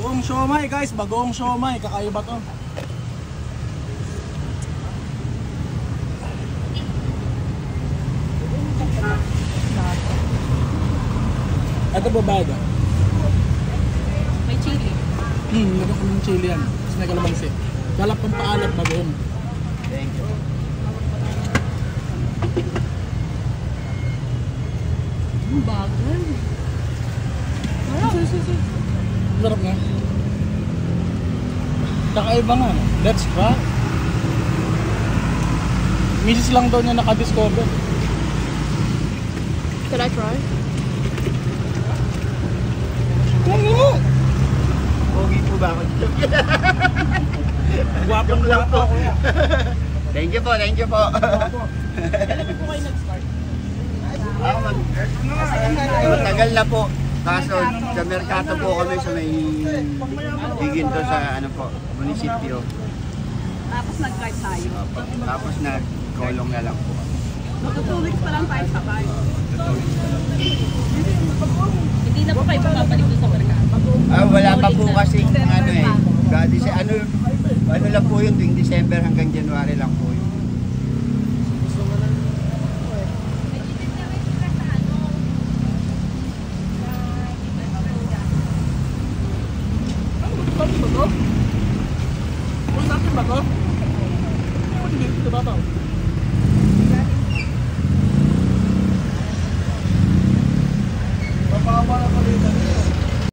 Bagoong siomay guys, bagoong siomay. Kakaiba to. Ito babayad ah. May chili. Lagyan ko ng chili yan. Tapos may kalamansi. Kalap pang paalat bagoong. Thank you. Ang bagal. Sarap nga. Kakaiba nga. Let's try. Misis lang daw niya nakadiscover. Should I try? Pogi po ba ako? Guwapong lang po. kuya. Thank you po, thank you po. Kailan po kayo nag-start? Ako matagal na po. Kaso sa Mercato po kami sa may Higinto sa ano po, munisipyo. Tapos nag-start tayo. Opo. Tapos nag-kolong na lang po. Magto 2 weeks pa lang tayo sabay. Hindi na po kayo babalik doon sa merkado. Wala pa po kasing ano eh. Ano lang po yun, tuwing December hanggang January lang po yun. Bago? Kung natin bago? Hindi, ito ba ba?